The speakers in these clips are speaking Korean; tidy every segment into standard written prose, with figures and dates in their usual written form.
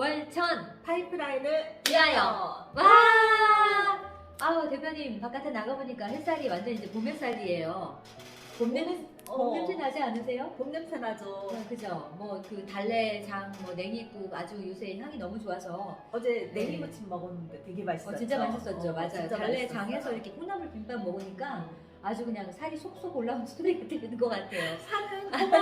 월천 파이프라인을 위하여. 와! 아우 대표님 바깥에 나가보니까 햇살이 완전 이제 봄 햇살이에요. 봄 냄새 나지 않으세요? 봄 냄새 나죠. 그죠? 뭐 그 달래장, 뭐 냉이국 아주 요새 향이 너무 좋아서 어제 냉이무침 먹었는데 되게 맛있었죠. 진짜 맛있었죠. 맞아요. 진짜 달래장에서 맛있었어요. 이렇게 콩나물 비빔밥 먹으니까 아주 그냥 살이 속속 올라오는 소리가 들리는 것 같아요. 사는 고마.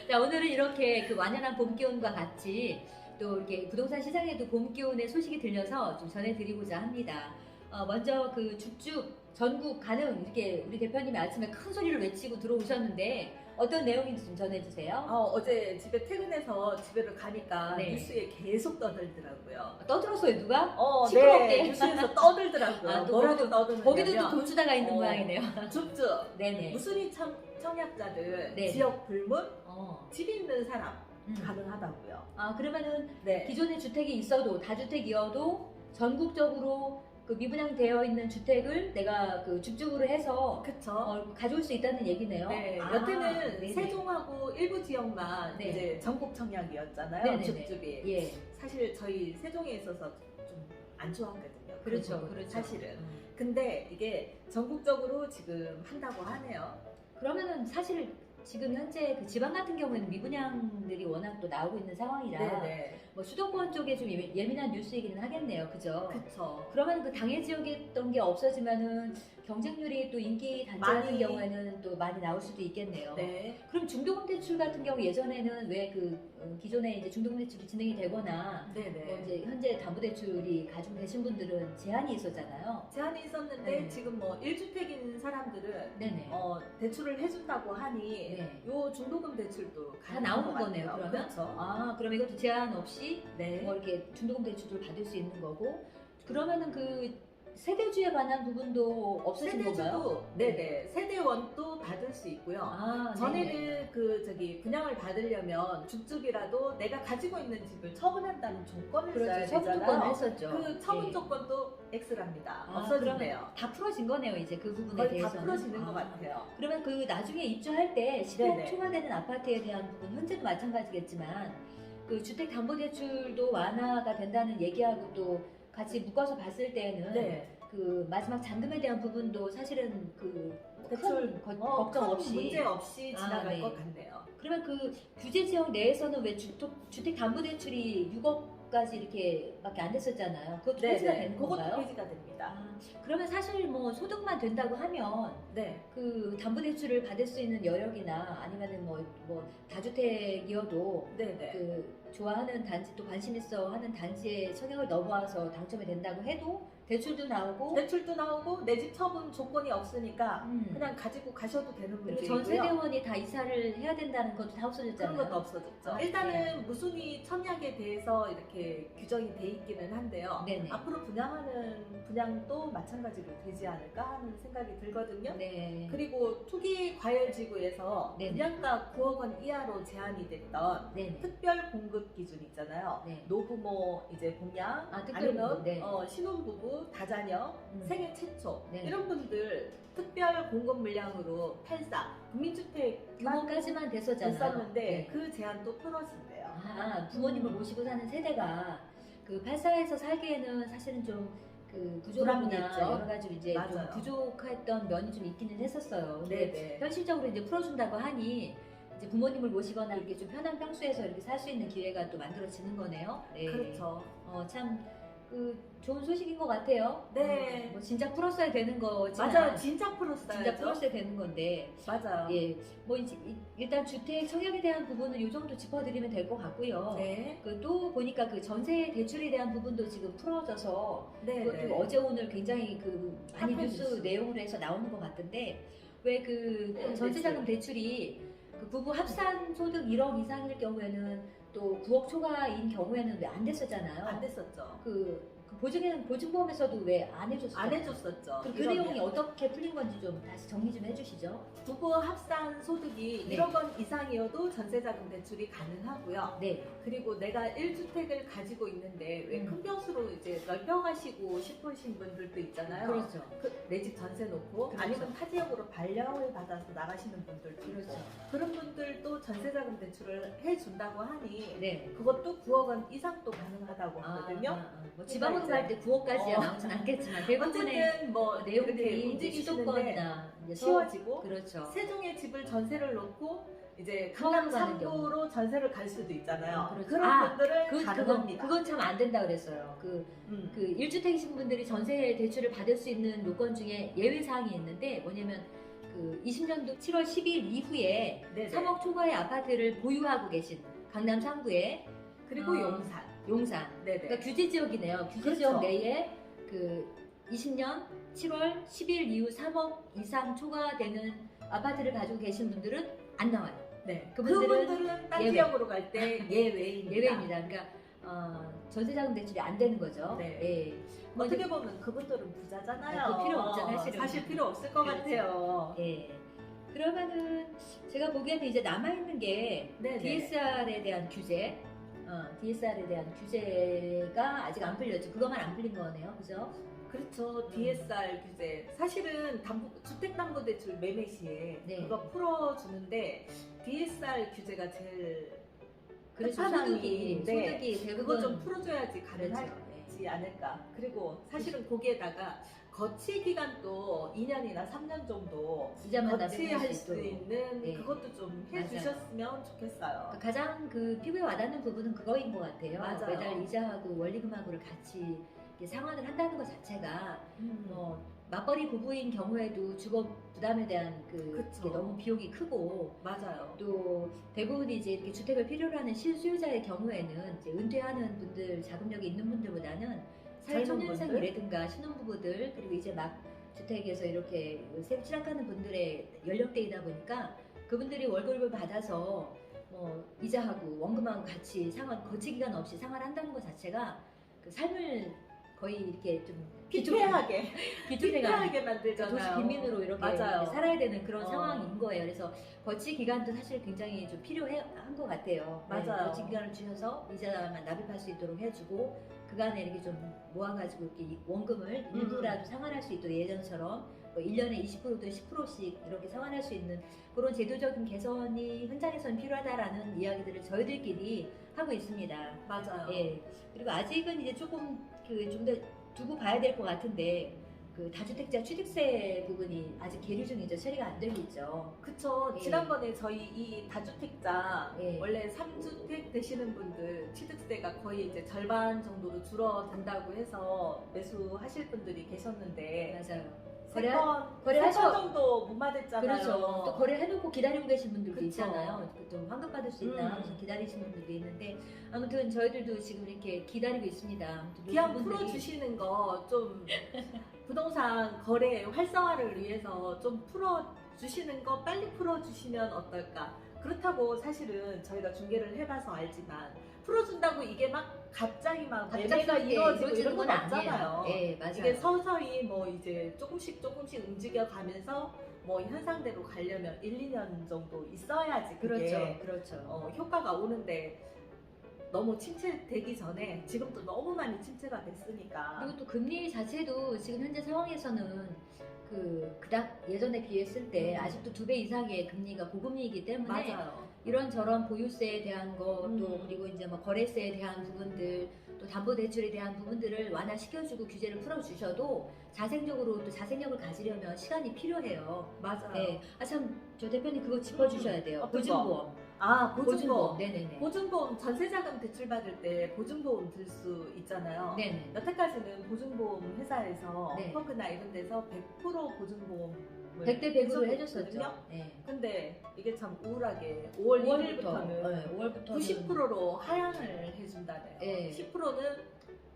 자, 오늘은 이렇게 그 완연한 봄 기온과 같이 또 이렇게 부동산 시장에도 봄 기온의 소식이 들려서 좀 전해드리고자 합니다. 먼저 그 죽죽 전국 가능 이렇게 우리 대표님이 아침에 큰 소리를 외치고 들어오셨는데 어떤 내용인지 좀 전해주세요. 어제 집에 퇴근해서 집에를 가니까 네. 뉴스에 계속 떠들더라고요. 떠들었어요 누가? 네, 시끄럽게. 뉴스에서 떠들더라고요. 아, 또 뭐라고 떠드느냐면 거기도 또 돈수다가 있는 모양이네요. 줍줍 네네. 무순위 청약자들 네. 지역 불문 어. 집 있는 사람 음. 가능하다고요. 아 그러면은 네. 기존의 주택이 있어도 다주택이어도 전국적으로 그 미분양되어 있는 주택을 내가 그 죽죽으로 해서 그쵸. 가져올 수 있다는 얘기네요. 네, 아, 여태는 네네. 세종하고 일부 지역만 네. 이제 전국 청약이었잖아요. 네네네. 줍줍이. 예. 사실 저희 세종에 있어서 좀 안 좋았거든요. 그 그렇죠, 부분은 그렇죠. 사실은. 근데 이게 전국적으로 지금 한다고 하네요. 그러면은 사실 지금 현재 그 지방 같은 경우에는 미분양들이 워낙 또 나오고 있는 상황이라 네네. 뭐 수도권 쪽에 좀 예민한 뉴스이기는 하겠네요. 그죠? 그쵸. 그러면 그 당해 지역에 있던 게 없어지면은 경쟁률이 또 인기 단지 같은 많이. 경우에는 또 많이 나올 수도 있겠네요. 네. 그럼 중도금 대출 같은 경우 예전에는 왜 그 기존에 이제 중도금 대출이 진행이 되거나 네네. 뭐 이제 현재 담보대출이 가중되신 분들은 제한이 있었잖아요. 제한이 있었는데 네. 지금 뭐 1주택인 사람들은 네네. 대출을 해준다고 하니 네. 요 중도금 대출도 다 가능한 나오는 것 거네요. 같아요. 그러면 그렇죠. 그럼 이것도 제한 없이 네. 뭐 이렇게 중도금 대출을 받을 수 있는 거고 그러면은 그 세대주에 관한 부분도 없어진 건가요? 세대주도 네네 세대원도 받을 수 있고요. 아, 전에는 네네. 분양을 받으려면 줍줍이라도 내가 가지고 있는 집을 처분한다는 조건을 써야 그렇죠. 처분 되잖아요. 조건을 했었죠. 그 처분 예. 조건도 X랍니다. 아, 없어지네요. 그러면 다 풀어진 거네요. 이제 그 부분에 거의 대해서는. 다 풀어지는 것 같아요. 그러면 그 나중에 입주할 때 10억 네네. 초과되는 아파트에 대한 부분 현재도 마찬가지겠지만 그 주택담보대출도 완화가 된다는 얘기하고 또 같이 묶어서 봤을 때는 네. 그 마지막 잔금에 대한 부분도 사실은 그 대출 큰 걱정 큰 없이 문제 없이 지나갈 네. 것 같네요. 그러면 그 규제 지역 내에서는 왜 주택담보대출이 6억까지 이렇게밖에 안 됐었잖아요. 그것도 폐지가 되는 그것도 건가요? 폐지가 됩니다. 그러면 사실 뭐 소득만 된다고 하면 네. 그 담보대출을 받을 수 있는 여력이나 아니면은 뭐 다주택이어도 네네. 그 좋아하는 단지 또 관심 있어 하는 단지에 청약을 넘어와서 당첨이 된다고 해도 대출도 나오고 대출도 나오고 내 집 처분 조건이 없으니까 음. 그냥 가지고 가셔도 되는 그리고 문제이고요. 전 세대원이 다 이사를 해야 된다는 것도 다 없어졌잖아요. 그런 것도 없어졌죠. 아, 일단은 네. 무순위 청약에 대해서 이렇게 규정이 돼 있기는 한데요. 네네. 앞으로 분양도 마찬가지로 되지 않을까 하는 생각이 들거든요. 네. 그리고 투기 과열지구에서 네네. 분양가 9억 원 이하로 제한이 됐던 네네. 특별 공급 기준 있잖아요. 네. 노부모 이제 분양 특별 아니면 공급, 네. 신혼부부 다자녀 생애 최초 네. 이런 분들 특별 공급 물량으로 84 국민주택 6억까지만 됐었잖아요. 있었는데 네. 그 제한도 풀어진대요. 부모님을 모시고 사는 세대가 그 84에서 살기에는 사실은 좀 그 구조라거나 불합리했죠. 여러 가지 이제 좀 맞아요. 부족했던 면이 좀 있기는 했었어요. 근데 네네. 현실적으로 이제 풀어준다고 하니 이제 부모님을 모시거나 이렇게 좀 편한 평수에서 이렇게 살 수 있는 기회가 또 만들어지는 거네요. 네. 그렇죠. 참 그 좋은 소식인 것 같아요. 네. 뭐 진짜 풀었어야 되는 거지만 맞아요. 진짜 풀었어요. 진짜 풀었어야 되는 건데 맞아요. 예, 뭐 이제 일단 주택 청약에 대한 부분은 이 정도 짚어드리면 될 것 같고요. 네. 그 또 보니까 그 전세 대출에 대한 부분도 지금 풀어져서 네. 그것도 어제 오늘 굉장히 그 많이 핫한 뉴스 뉴스. 내용으로 해서 나오는 것 같은데 왜 그 네, 전세자금 대출이 그 부부 합산 소득 1억 이상일 경우에는 또 9억 초과인 경우에는 왜 안 됐었잖아요. 안 됐었죠. 그 그 보증보험에서도 왜 안 해줬어요? 안 해줬었죠. 그 내용이 어떻게 풀린 건지 좀 다시 정리 좀 해주시죠. 부부 합산 소득이 네. 1억 원 이상이어도 전세자금 대출이 가능하고요. 네. 그리고 내가 1주택을 가지고 있는데 왜 큰 벼수로 이제 넓혀가시고 싶으신 분들도 있잖아요. 그렇죠. 내 집 전세 놓고 그렇죠. 아니면 타 지역으로 발령을 받아서 나가시는 분들도 있고 그렇죠. 그런 분들도 전세자금 대출을 해준다고 하니 네. 그것도 9억 원 이상도 가능하다고 하거든요. 뭐 지방으로 갈 때 9억까지야 나오진 않겠지만 대부분의 어쨌든 뭐 내용들이 이렇게 이제 움직이시는데 수도권이나 이제 쉬워지고 그렇죠. 세종에 집을 전세를 놓고 이제 서울로 강남 가는 3구로 전세를 갈 수도 있잖아요. 그렇죠. 그런 분들은 가능합니다. 그건 참 안 된다 그랬어요. 그 1주택이신 분들이 전세 대출을 받을 수 있는 요건 중에 예외 사항이 있는데 뭐냐면 그 20년도 7월 10일 이후에 네네. 3억 초과의 아파트를 보유하고 계신 강남 3구에 그리고 용산. 네네. 그러니까 규제 지역이네요. 규제 그렇죠. 지역 내에 그 20년 7월 10일 이후 3억 이상 초과되는 아파트를 가지고 계신 분들은 안 나와요. 네. 그분들은 그분들은 딴 예외. 지역으로 갈 때 예외입니다. 예외입니다. 그러니까 전세자금 대출이 안 되는 거죠. 네. 예. 뭐 어떻게 이제- 보면 그분들은 부자잖아요. 그 필요 없죠, 사실은. 사실 필요 없을 것 그렇죠. 같아요. 예. 그러면은 제가 보기에는 이제 남아 있는 게 네네. DSR에 대한 규제, DSR에 대한 규제가 아직 안 풀렸죠. 그것만 안 풀린 거네요, 그죠? 그렇죠. DSR 규제. 사실은 주택담보대출 매매 시에 네. 그거 풀어주는데 DSR 규제가 제일 그래서 끝판왕인데 소득이 대부분 그거 좀 풀어줘야지 그렇죠. 가능하지 않을까. 그리고 사실은 거기에다가 거치 기간도 2년이나 3년 정도 이자만 거치할 납입할 수 있도록. 있는 네. 그것도 좀 맞아요. 해주셨으면 좋겠어요. 가장 그 피부에 와닿는 부분은 그거인 것 같아요. 맞아요. 매달 이자하고 원리금하고를 같이 이렇게 상환을 한다는 것 자체가 맞벌이 부부인 경우에도 주거 부담에 대한 그쵸. 그게 너무 비용이 크고 맞아요. 또 대부분 이제 이렇게 주택을 필요로 하는 실수요자의 경우에는 이제 은퇴하는 분들, 자금력이 있는 분들보다는 사회 젊은 초년생이라든가 신혼부부들 그리고 이제 막 주택에서 이렇게 새로 취락하는 분들의 연령대이다 보니까 그분들이 월급을 받아서 뭐 이자하고 원금하고 같이 거치 기간 없이 생활한다는 것 자체가 그 삶을 거의 이렇게 좀 피폐하게 비투생활 피폐하게 만들잖아요. 도시 빈민으로 이렇게 맞아요. 살아야 되는 그런 어. 상황인 거예요. 그래서 거치 기간도 사실 굉장히 좀 필요한 것 같아요. 네, 맞아요. 거치 기간을 주셔서 이자만 납입할 수 있도록 해주고 그간에 이렇게 좀 모아가지고 이렇게 원금을 일부라도 상환할 수 있도록 예전처럼 뭐 1년에 20%든 10%씩 이렇게 상환할 수 있는 그런 제도적인 개선이 현장에서는 필요하다라는 이야기들을 저희들끼리 하고 있습니다. 맞아요. 예. 그리고 아직은 이제 조금 좀 더 두고 봐야 될 것 같은데 그 다주택자 취득세 부분이 아직 계류 중이죠. 처리가 안 되고 있죠. 그쵸. 예. 지난번에 저희 이 다주택자 예. 원래 3주택 되시는 분들 취득세가 거의 이제 절반 정도로 줄어든다고 해서 매수하실 분들이 계셨는데 맞아요. 세 건 정도 못 맞았잖아요. 그렇죠. 또 거래해놓고 기다리고 계신 분들도 그쵸. 있잖아요. 좀 환급 받을 수 있나 그래서 기다리시는 분들도 있는데 아무튼 저희들도 지금 이렇게 기다리고 있습니다. 아무튼 기한 분들이 풀어주시는 거 좀 부동산 거래 활성화를 위해서 좀 풀어주시는 거 빨리 풀어주시면 어떨까. 그렇다고 사실은 저희가 중개를 해봐서 알지만 풀어준다고 이게 막 갑자기 막 매매가 이루어지고 이런 건 없잖아요. 예, 맞아요. 이게 서서히 뭐 이제 조금씩 움직여 가면서 뭐 현상대로 가려면 1, 2년 정도 있어야지 그게 그렇죠. 효과가 오는데 너무 침체되기 전에 지금도 너무 많이 침체가 됐으니까 그리고 또 금리 자체도 지금 현재 상황에서는 그닥 예전에 비했을 때 아직도 2배 이상의 금리가 고금리이기 때문에 맞아요. 이런저런 보유세에 대한 거 또 음. 그리고 이제 뭐 거래세에 대한 부분들 또 담보대출에 대한 부분들을 완화시켜주고 규제를 풀어주셔도 자생적으로 또 자생력을 가지려면 시간이 필요해요. 맞아요. 네. 참 저 대표님 그거 짚어주셔야 돼요. 어떤 보증보험. 보증보험. 네네네. 보증보험 전세자금 대출 받을 때 보증보험 들 수 있잖아요. 네네. 여태까지는 보증보험 회사에서 네. 펑크나 이런 데서 100% 보증보험을 100대 100으로 해줬거든요. 해줬었죠. 네. 근데 이게 참 우울하게 5월 1일부터는 5월부터 90%로 하향을 해준다네요. 네. 10%는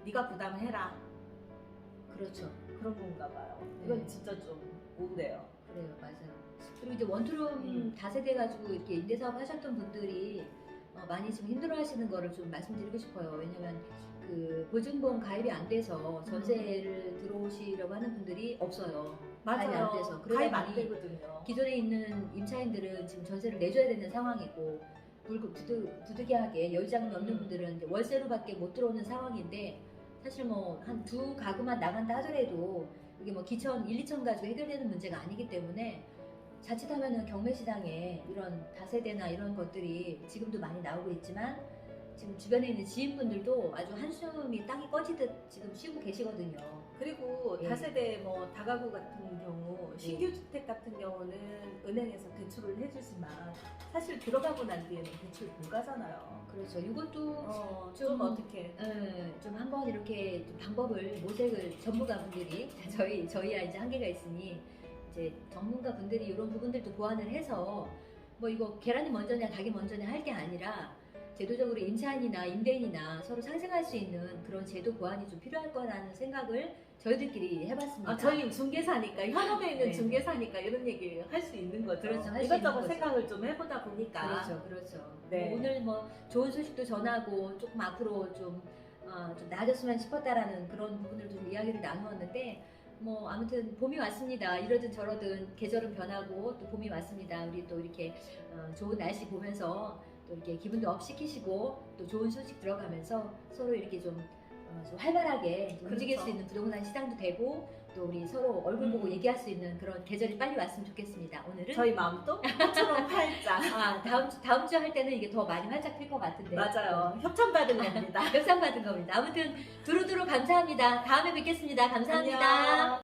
네가 부담해라. 그렇죠. 그런 건가 봐요. 이건 네. 진짜 좀 우울해요. 그래요, 맞아요. 그리고 이제 원투룸 다세대 가지고 이렇게 임대사업 하셨던 분들이 많이 좀 힘들어하시는 거를 좀 말씀드리고 싶어요. 왜냐면 그 보증보험 가입이 안 돼서 전세를 들어오시려고 하는 분들이 없어요. 가입이 안 돼서. 그러다 가입 안 보니 되거든요. 기존에 있는 임차인들은 지금 전세를 내줘야 되는 상황이고 부득이하게 여유자금이 없는 분들은 이제 월세로밖에 못 들어오는 상황인데 사실 뭐 한 두 가구만 나간다 하더라도 이게 뭐 기천 1, 2천 가지고 해결되는 문제가 아니기 때문에 자칫하면은 경매시장에 이런 다세대나 이런 것들이 지금도 많이 나오고 있지만 지금 주변에 있는 지인분들도 아주 한숨이 땅이 꺼지듯 지금 쉬고 계시거든요. 그리고 예. 다세대 뭐 다가구 같은 경우 신규 주택 같은 경우는 은행에서 대출을 해주지만 사실 들어가고 난 뒤에는 대출 불가잖아요. 그렇죠. 이것도 좀 어떻게 좀 한번 이렇게 좀 방법을 모색을 전문가분들이 저희야 이제 한계가 있으니 이제 전문가분들이 이런 부분들도 보완을 해서 뭐 이거 계란이 먼저냐 닭이 먼저냐 할 게 아니라 제도적으로 임차인이나 임대인이나 서로 상생할 수 있는 그런 제도 보완이 좀 필요할 거라는 생각을 저희들끼리 해봤습니다. 저희 중개사니까 현업에 있는 네. 중개사니까 이런 얘기 할 수 있는 거죠. 그렇죠. 할수 있는 이것저것 거죠. 생각을 좀 해보다 보니까 그렇죠. 네. 뭐 오늘 뭐 좋은 소식도 전하고 조금 앞으로 좀 나아졌으면 싶었다라는 그런 부분들도 좀 이야기를 나누었는데 뭐 아무튼 봄이 왔습니다. 이러든 저러든 계절은 변하고 또 봄이 왔습니다. 우리 또 이렇게 좋은 날씨 보면서 또 이렇게 기분도 업 시키시고 또 좋은 소식 들어가면서 서로 이렇게 좀 활발하게 좀 움직일 그렇죠. 수 있는 부동산 시장도 되고 또 우리 서로 얼굴 보고 얘기할 수 있는 그런 계절이 빨리 왔으면 좋겠습니다. 오늘은 저희 마음도 꽃처럼 활짝. 다음 주 할 때는 이게 더 많이 활짝 필 것 같은데. 맞아요. 협찬받은 겁니다. 협상 받은 겁니다. 아무튼 두루두루 감사합니다. 다음에 뵙겠습니다. 감사합니다. 안녕.